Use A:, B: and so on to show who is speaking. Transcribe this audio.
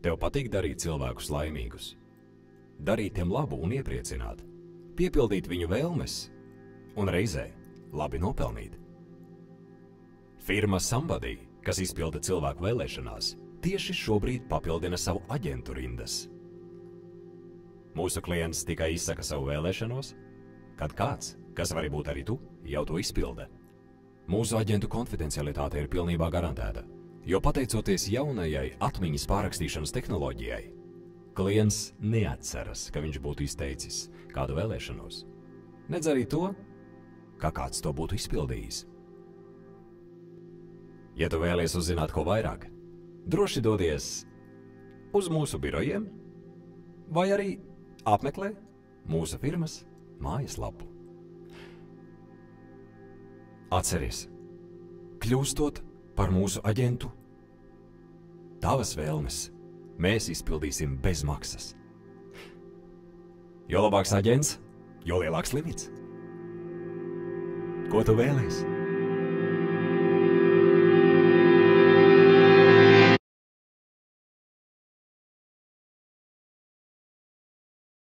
A: Tev patīk darīt cilvēkus laimīgus, darīt tiem labu un iepriecināt, piepildīt viņu vēlmes un reizē labi nopelnīt. Firma Somebody, kas izpilda cilvēku vēlēšanās, tieši šobrīd papildina savu aģentu rindas. Mūsu klients tikai izsaka savu vēlēšanos, kad kāds, kas var būt arī tu, jau to izpilda. Mūsu aģentu konfidencialitāte ir pilnībā garantēta, jo pateicoties jaunajai atmiņas pārrakstīšanas tehnoloģijai, klients neatceras, ka viņš būtu izteicis kādu vēlēšanos, nedz arī to, ka kāds to būtu izpildījis. Ja tu vēlies uzzināt ko vairāk, droši dodies uz mūsu birojiem vai arī apmeklē mūsu firmas mājaslapu. Atceries, kļūstot par mūsu aģentu, tavas vēlmes mēs izpildīsim bez maksas. Jo labāks aģents, jo lielāks limits. Ko tu vēlies?